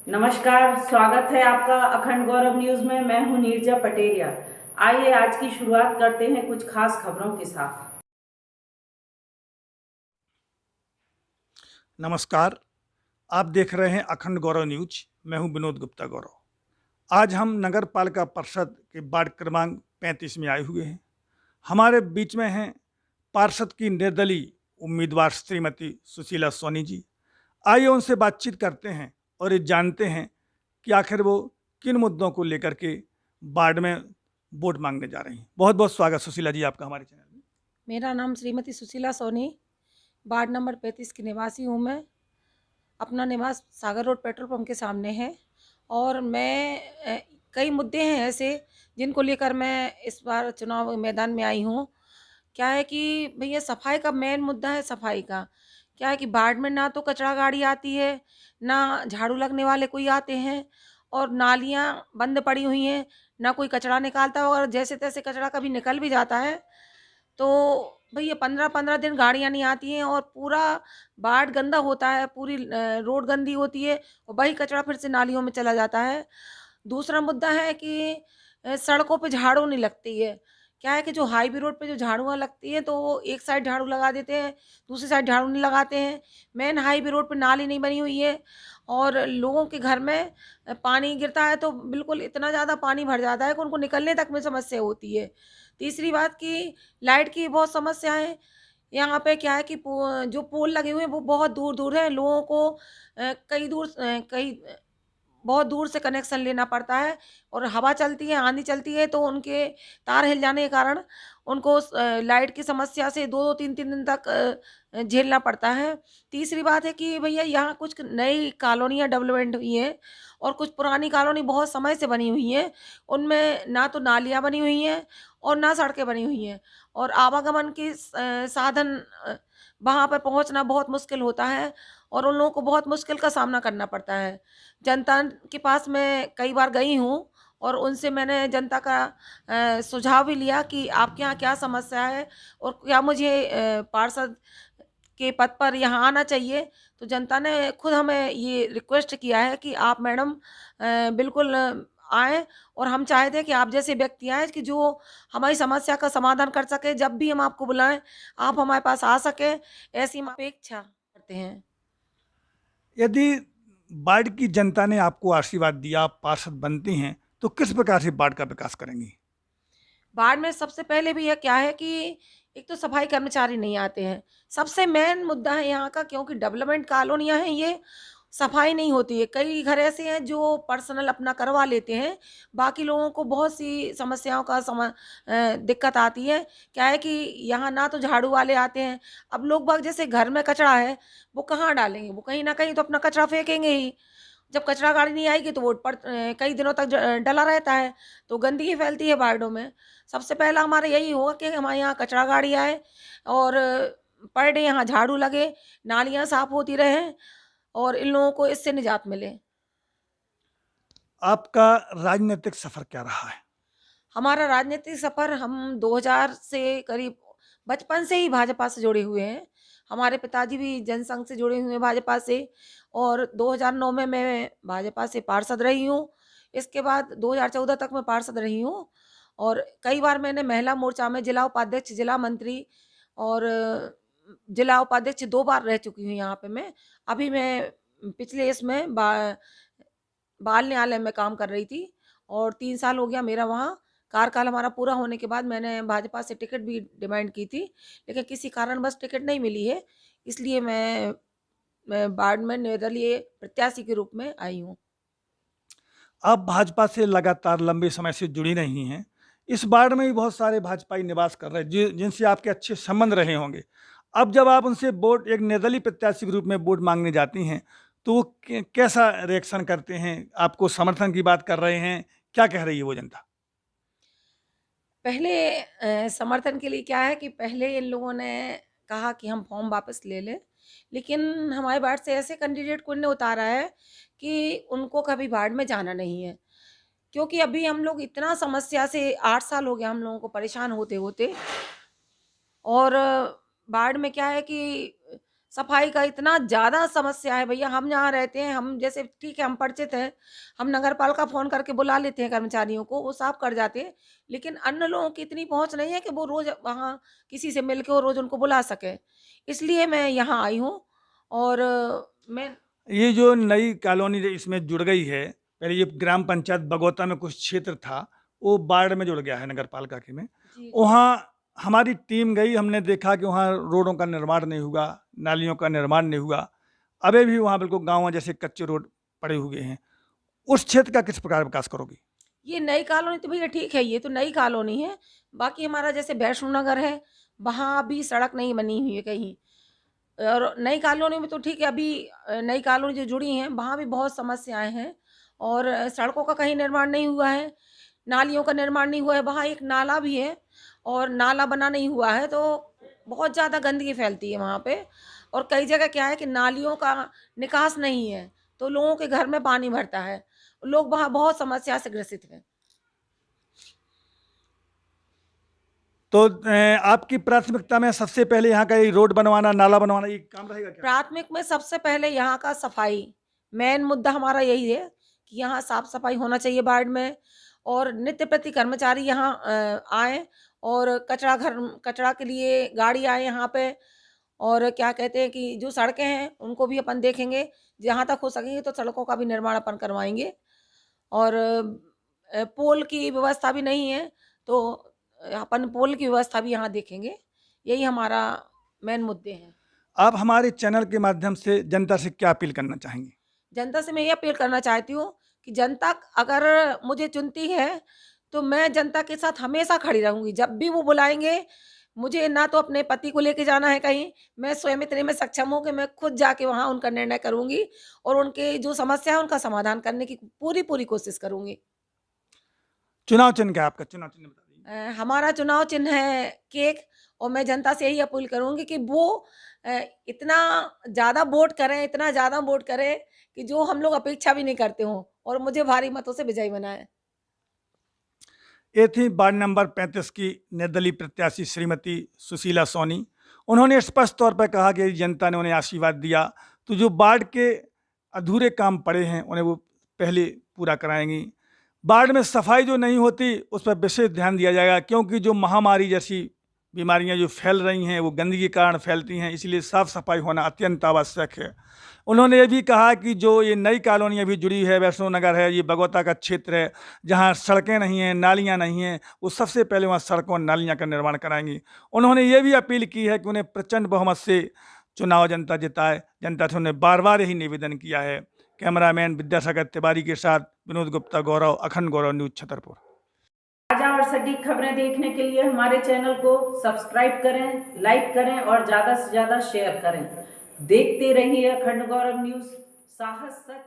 नमस्कार, स्वागत है आपका अखंड गौरव न्यूज में। मैं हूं नीरजा पटेरिया। आइए आज की शुरुआत करते हैं कुछ खास खबरों के साथ। नमस्कार, आप देख रहे हैं अखंड गौरव न्यूज। मैं हूं विनोद गुप्ता गौरव। आज हम नगर पालिका परिषद के वार्ड क्रमांक 35 में आए हुए हैं। हमारे बीच में हैं पार्षद की निर्दलीय उम्मीदवार श्रीमती सुशीला सोनी जी। आइए उनसे बातचीत करते हैं और ये जानते हैं कि आखिर वो किन मुद्दों को लेकर के वार्ड में वोट मांगने जा रही हैं। बहुत बहुत स्वागत सुशीला जी आपका हमारे चैनल में। मेरा नाम श्रीमती सुशीला सोनी, वार्ड नंबर 35 की निवासी हूँ मैं। अपना निवास सागर रोड पेट्रोल पंप के सामने है और कई मुद्दे हैं ऐसे जिनको लेकर मैं इस बार चुनाव मैदान में आई हूँ। क्या है कि भैया सफाई का मेन मुद्दा है सफाई का। क्या है कि वार्ड में ना तो कचरा गाड़ी आती है, ना झाड़ू लगने वाले कोई आते हैं और नालियाँ बंद पड़ी हुई हैं, ना कोई कचरा निकालता है और जैसे-तैसे कचरा कभी निकल भी जाता है तो भैया 15-15 दिन गाड़ियाँ नहीं आती हैं और पूरा वार्ड गंदा होता है, पूरी रोड गंदी होती है और वही कचरा फिर से नालियों में चला जाता है। दूसरा मुद्दा है कि सड़कों पे झाड़ू नहीं लगती है। क्या है कि जो हाईवे रोड पे जो झाड़ुआँ लगती हैं, तो वो एक साइड झाड़ू लगा देते हैं, दूसरी साइड झाड़ू नहीं लगाते हैं। मेन हाईवे रोड पे नाली नहीं बनी हुई है और लोगों के घर में पानी गिरता है तो बिल्कुल इतना ज़्यादा पानी भर जाता है कि उनको निकलने तक में समस्या होती है। तीसरी बात कि लाइट की बहुत समस्या है। यहाँ पे क्या है कि जो पोल लगे हुए हैं वो बहुत दूर-दूर हैं। लोगों को कई बहुत दूर से कनेक्शन लेना पड़ता है और हवा चलती है, आंधी चलती है तो उनके तार हिल जाने के कारण उनको लाइट की समस्या से 2-2 3-3 दिन तक झेलना पड़ता है। तीसरी बात है कि भैया यहाँ कुछ नई कॉलोनियाँ डेवलपमेंट हुई हैं और कुछ पुरानी कॉलोनी बहुत समय से बनी हुई हैं। उनमें ना तो नालियाँ बनी हुई हैं और ना सड़कें बनी हुई हैं और आवागमन के साधन वहाँ पर पहुँचना बहुत मुश्किल होता है और उन लोगों को बहुत मुश्किल का सामना करना पड़ता है। जनता के पास मैं कई बार गई हूँ और उनसे मैंने जनता का सुझाव भी लिया कि आपके यहाँ क्या समस्या है और क्या मुझे पार्षद के पद पर यहाँ आना चाहिए। तो जनता ने खुद हमें ये रिक्वेस्ट किया है कि आप मैडम बिल्कुल आएँ और हम चाहते हैं कि आप जैसे व्यक्ति आएँ कि जो हमारी समस्या का समाधान कर सकें। जब भी हम आपको बुलाएँ, आप हमारे पास आ सकें, ऐसी हम अपेक्षा करते हैं। यदि वार्ड की जनता ने आपको आशीर्वाद दिया, आप पार्षद बनती हैं, तो किस प्रकार से वार्ड का विकास करेंगी? बाढ़ में सबसे पहले भी ये क्या है कि एक तो सफाई कर्मचारी नहीं आते हैं। सबसे मेन मुद्दा है यहाँ का क्योंकि डेवलपमेंट कॉलोनियाँ हैं ये, सफाई नहीं होती है। कई घर ऐसे हैं जो पर्सनल अपना करवा लेते हैं, बाकी लोगों को बहुत सी समस्याओं का दिक्कत आती है। क्या है कि यहाँ ना तो झाड़ू वाले आते हैं, अब लोग बाग जैसे घर में कचरा है, वो कहाँ डालेंगे? वो कहीं न कहीं तो अपना कचरा फेंकेंगे ही। जब कचरा गाड़ी नहीं आएगी तो वो कई दिनों तक डला रहता है, तो गंदगी फैलती है वार्डों में। सबसे पहला हमारा यही होगा कि हमारे यहाँ कचरा गाड़ी आए और पर डे यहाँ झाड़ू लगे, नालियाँ साफ़ होती रहें और इन लोगों को इससे निजात मिले। आपका राजनीतिक सफर क्या रहा है? हमारा राजनीतिक सफ़र हम 2000 से करीब बचपन से ही भाजपा से जुड़े हुए हैं। हमारे पिताजी भी जनसंघ से जुड़े हुए हैं भाजपा से और 2009 में मैं भाजपा से पार्षद रही हूँ। इसके बाद 2014 तक मैं पार्षद रही हूँ और कई बार मैंने महिला मोर्चा में जिला उपाध्यक्ष, जिला मंत्री और जिला उपाध्यक्ष 2 बार रह चुकी हूँ यहाँ पे मैं। अभी मैं पिछले इसमें बाल न्यायालय में काम कर रही थी और 3 साल हो गया मेरा वहाँ कार्यकाल हमारा पूरा होने के बाद मैंने भाजपा से टिकट भी डिमांड की थी, लेकिन किसी कारणवश टिकट नहीं मिली है, इसलिए मैं वार्ड में निर्दलीय प्रत्याशी के रूप में आई हूँ। आप भाजपा से लगातार लंबे समय से जुड़ी रही हैं। इस वार्ड में भी बहुत सारे भाजपाई निवास कर रहे हैं, जिनसे आपके अच्छे संबंध रहे होंगे। अब जब आप उनसे वोट एक निर्दलीय प्रत्याशी के रूप में वोट मांगने जाती हैं, तो वो कैसा रिएक्शन करते हैं? आपको समर्थन की बात कर रहे हैं? क्या कह रही है वो जनता? पहले समर्थन के लिए क्या है कि पहले इन लोगों ने कहा कि हम फॉर्म वापस ले लें, लेकिन हमारे वार्ड से ऐसे कैंडिडेट को इन्होंने उतारा है कि उनको कभी वार्ड में जाना नहीं है। क्योंकि अभी हम लोग इतना समस्या से 8 साल हो गया हम लोगों को परेशान होते-होते और वार्ड में क्या है कि सफाई का इतना ज़्यादा समस्या है भैया। हम जहाँ रहते हैं, हम जैसे ठीक है हम परिचित हैं, हम नगर पालिका फ़ोन करके बुला लेते हैं कर्मचारियों को, वो साफ कर जाते हैं। लेकिन अन्य लोगों की इतनी पहुँच नहीं है कि वो रोज़ वहाँ किसी से मिल के और रोज़ उनको बुला सकें। इसलिए मैं यहाँ आई हूँ और मैं ये जो नई कॉलोनी जो इसमें जुड़ गई है, पहले ये ग्राम पंचायत बगौता में कुछ क्षेत्र था, वो बाढ़ में जुड़ गया है नगर पालिका के में। जी, वहाँ हमारी टीम गई, हमने देखा कि वहाँ रोडों का निर्माण नहीं हुआ, नालियों का निर्माण नहीं हुआ। अभी भी वहाँ बिल्कुल गाँव जैसे कच्चे रोड पड़े हुए हैं। उस क्षेत्र का किस प्रकार विकास करोगी? ये नई कॉलोनी तो भैया ठीक है, ये तो नई कॉलोनी है। बाकी हमारा जैसे वैष्णो नगर है, वहाँ अभी सड़क नहीं बनी हुई है कहीं। और नई कॉलोनी में तो ठीक है, अभी नई कॉलोनी जो जुड़ी हैं, वहाँ भी बहुत समस्याएँ हैं और सड़कों का कहीं निर्माण नहीं हुआ है, नालियों का निर्माण नहीं हुआ है। वहाँ एक नाला भी है और नाला बना नहीं हुआ है, तो बहुत ज़्यादा गंदगी फैलती है वहाँ पे। और कई जगह क्या है कि नालियों का निकास नहीं है, तो लोगों के घर में पानी भरता है। लोग वहाँ बहुत समस्या से ग्रसित हैं। तो आपकी प्राथमिकता में सबसे पहले यहाँ का ये रोड बनवाना, नाला बनवाना, ये काम रहेगा क्या? प्राथमिक में सबसे पहले यहाँ का सफाई, मेन मुद्दा हमारा यही है कि यहाँ साफ-सफाई होना चाहिए वार्ड में और नित्य प्रति कर्मचारी यहाँ आएँ और कचरा के लिए गाड़ी आए यहाँ पे और क्या कहते हैं कि जो सड़कें हैं, उनको भी अपन देखेंगे। जहाँ तक हो सकेंगे तो सड़कों का भी निर्माण अपन करवाएँगे और पोल की व्यवस्था भी नहीं है, तो अपन पोल की व्यवस्था भी यहाँ देखेंगे। यही हमारा मेन मुद्दे हैं। आप हमारे चैनल के माध्यम से जनता से क्या अपील करना चाहेंगी? जनता से मैं ये अपील करना चाहती हूँ कि जनता अगर मुझे चुनती है, तो मैं जनता के साथ हमेशा खड़ी रहूँगी। जब भी वो बुलाएँगे, मुझे ना तो अपने पति को लेके जाना है कहीं, मैं स्वयं इतने में सक्षम हूँ कि मैं खुद जाके वहाँ उनका निर्णय करूँगी और उनके जो समस्या है, उनका समाधान करने की पूरी-पूरी कोशिश करूँगी। चुनाव चिन्ह क्या है आपका? चुनाव चिन्ह बता दीजिए। हमारा चुनाव चिन्ह है केक और मैं जनता से यही अपील करूँगी कि वो इतना इतना ज़्यादा वोट करें कि जो हम लोग अपेक्षा भी नहीं करते हों और मुझे भारी मतों से विजयी बनाएँ। ये थी वार्ड नंबर 35 की निर्दलीय प्रत्याशी श्रीमती सुशीला सोनी। उन्होंने स्पष्ट तौर पर कहा कि जनता ने उन्हें आशीर्वाद दिया, तो जो वार्ड के अधूरे काम पड़े हैं उन्हें वो पहले पूरा कराएंगी। वार्ड में सफाई जो नहीं होती उस पर विशेष ध्यान दिया जाएगा, क्योंकि जो महामारी जैसी बीमारियां जो फैल रही हैं वो गंदगी के कारण फैलती हैं, इसलिए साफ़ सफाई होना अत्यंत आवश्यक है। उन्होंने ये भी कहा कि जो ये नई कॉलोनी अभी जुड़ी है, वैष्णो नगर है, ये बगौता का क्षेत्र है, जहाँ सड़कें नहीं हैं, नालियाँ नहीं हैं, वो सबसे पहले वहाँ सड़कों और नालियाँ का निर्माण कराएंगी। उन्होंने ये भी अपील की है कि उन्हें प्रचंड बहुमत से चुनाव जनता जिताए। जनता से उन्हें बार बार यही निवेदन किया है। कैमरामैन विद्यासागर तिवारी के साथ विनोद गुप्ता गौरव, अखंड गौरव न्यूज़ छतरपुर। ताजा और सटीक खबरें देखने के लिए हमारे चैनल को सब्सक्राइब करें, लाइक करें और ज़्यादा से ज़्यादा शेयर करें। देखते रहिए अखंड गौरव न्यूज़, साहस सच